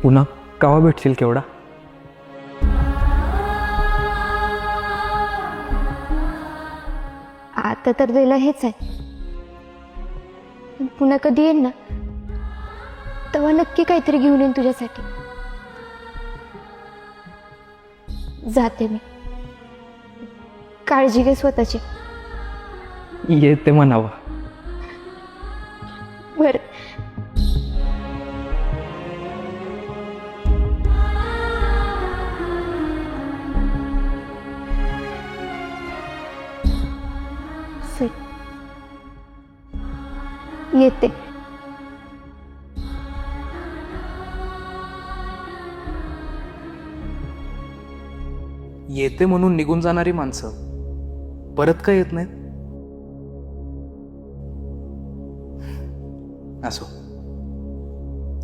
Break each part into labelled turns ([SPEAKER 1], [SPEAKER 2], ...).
[SPEAKER 1] पुन्हा केव्हा भेटशील केवढा?
[SPEAKER 2] आता तर दिलं हेच आहे, पण पुन्हा कधी येईन ना तेव्हा नक्की काहीतरी घेऊन येईन तुझ्यासाठी. जाते मी. काळजी घे स्वतःची.
[SPEAKER 1] येते म्हणावं.
[SPEAKER 2] बरं. येते.
[SPEAKER 3] येते म्हणून निघून जाणारी माणसं परत का येत नाहीत? असो,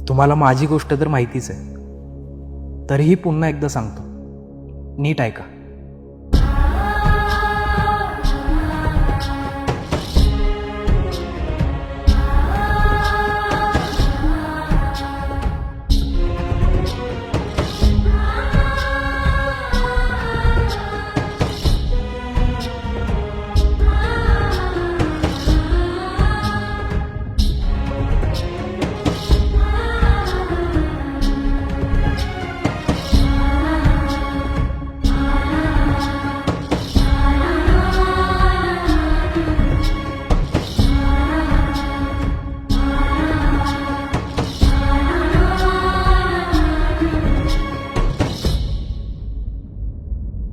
[SPEAKER 3] तुम्हाला माझी गोष्ट तर माहितीच आहे, तरीही पुन्हा एकदा सांगतो, नीट ऐका.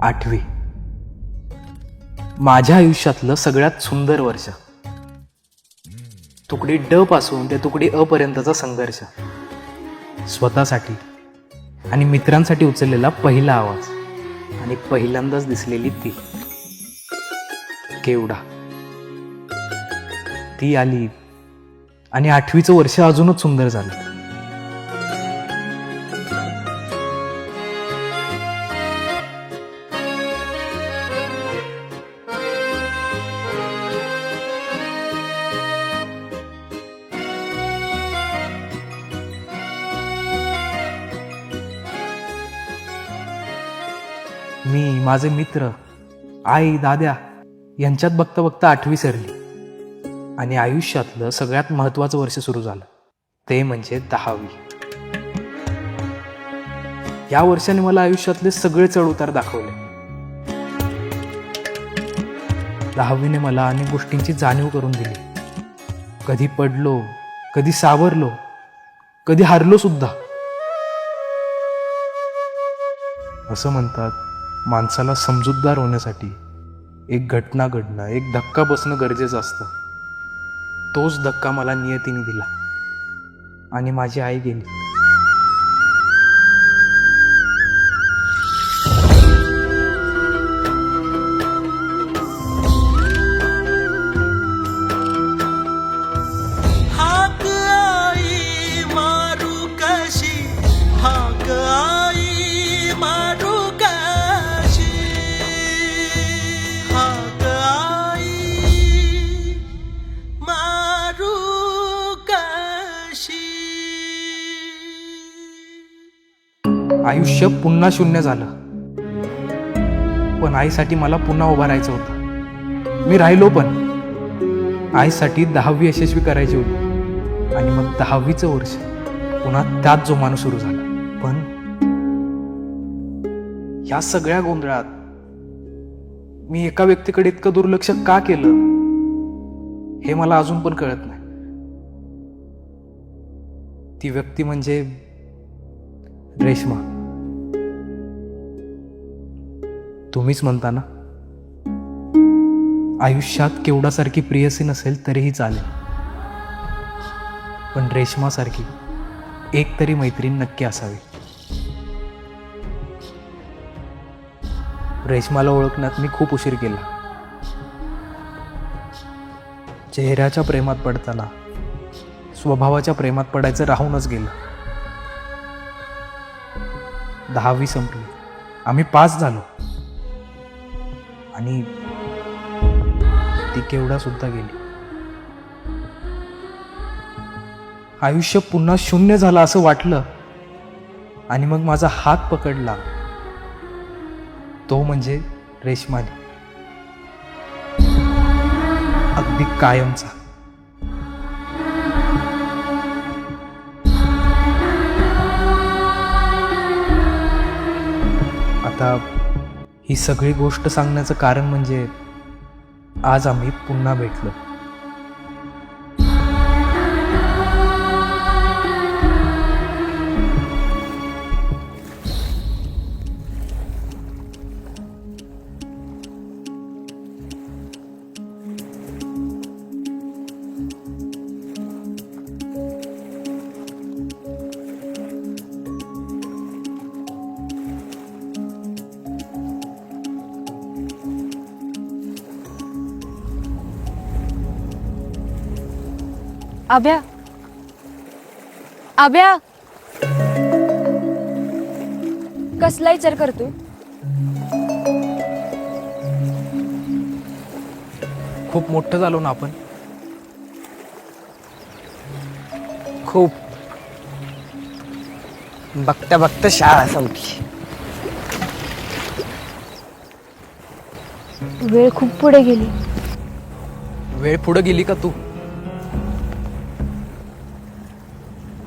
[SPEAKER 3] आठवी, माझ्या आयुष्यातलं सगळ्यात सुंदर वर्ष. तुकडी ड पासून ते तुकडी अ पर्यंतचा संघर्ष. स्वतःसाठी आणि मित्रांसाठी उचललेला पहिला आवाज आणि पहिल्यांदाच दिसलेली ती केवढा. ती आली आणि आठवीचं वर्ष अजूनच सुंदर झालं. मी, माझे मित्र, आई, दाद्या यांच्यात बघता बघता आठवी सरली आणि आयुष्यातलं सगळ्यात महत्त्वाचं वर्ष सुरू झालं, ते म्हणजे 10वी. या वर्षाने मला आयुष्यातले सगळे चढउतार दाखवले. 10वीने मला अनेक गोष्टींची जाणीव करून दिली. कधी पडलो, कधी सावरलो, कधी हारलो सुद्धा. असं म्हणतात, माणसाला समजूतदार होण्यासाठी एक घटना घडणं, एक धक्का बसणं गरजेचं असतं. तोच धक्का मला नियतीने दिला आणि माझी आई गेली.
[SPEAKER 4] हाक आई मारू कशी, हाक आई मारू कशी, हाक आई मारू कशी.
[SPEAKER 3] आयुष्य पुन्हा शून्य झालं, पण आईसाठी मला पुन्हा उभं राहायचं होतं. मी राहिलो, पण आईसाठी 10वी यशस्वी करायची होती आणि मग 10वीचं वर्ष पुन्हा त्याच जोमानं सुरू झालं. पण या सगळ्या गोंधळात मी एका व्यक्तीकडे इतकं दुर्लक्ष का केलं हे मला अजून पण कळत नाही. ती व्यक्ती म्हणजे रेश्मा. तुम्हीच म्हणता ना, आयुष्यात केवढासारखी प्रियसी नसेल तरीही चालेल, पण रेश्मासारखी एक तरी मैत्रीण नक्की असावी. रेश्माला ओळखण्यात मी खूप उशीर केला. चेहऱ्याच्या प्रेमात पडताना स्वभावाच्या प्रेमात पडायचं राहूनच गेलं. 10वी संपली, आम्ही पास झालो आणि ती केवढा सुद्धा गेली. आयुष्य पुन्हा शून्य झालं असं वाटलं, आणि मग माझा हात पकडला तो म्हणजे रेश्माने, अगदी कायमचा. आता ही सगळी गोष्ट सांगण्याचं कारण म्हणजे आज आम्ही पुन्हा भेटलो.
[SPEAKER 2] आभ्या, आभ्या, कसला विचार करतोय?
[SPEAKER 3] खूप मोठं झालो ना आपण.
[SPEAKER 5] खूप. बघता बघता शाळा संपली.
[SPEAKER 2] वेळ खूप पुढे गेली.
[SPEAKER 3] वेळ पुढे गेली का तू?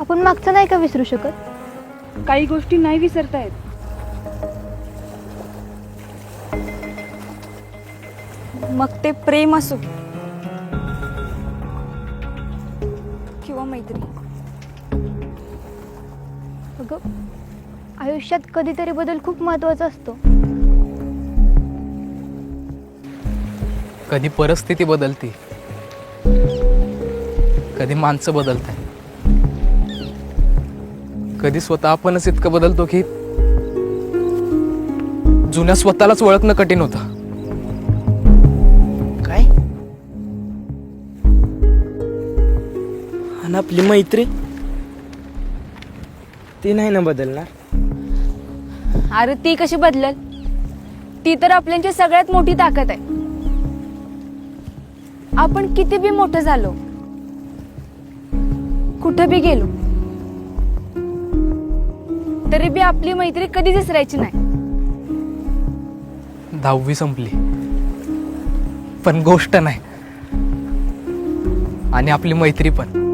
[SPEAKER 2] आपण मागचं नाही का विसरू शकत?
[SPEAKER 6] काही गोष्टी नाही विसरता येत. मग ते प्रेम असो किंवा मैत्री.
[SPEAKER 2] अगं, आयुष्यात कधीतरी बदल खूप महत्वाचा असतो.
[SPEAKER 3] कधी परिस्थिती बदलते, कधी माणसं बदलतात, कधी स्वतः आपणच इतकं बदलतो की जुन्या स्वतःलाच ओळखणं कठीण होतं.
[SPEAKER 5] काय? आणि आपली मैत्री ती नाही ना बदलणार.
[SPEAKER 6] अरे ती कशी बदलल? ती तर आपल्याची सगळ्यात मोठी ताकद आहे. आपण किती बी मोठं झालो, कुठं बी गेलो, तरी बी आपली मैत्री कधीच विसरायची नाही.
[SPEAKER 3] 10वी संपली पण गोष्ट नाही, आणि आपली मैत्री पण.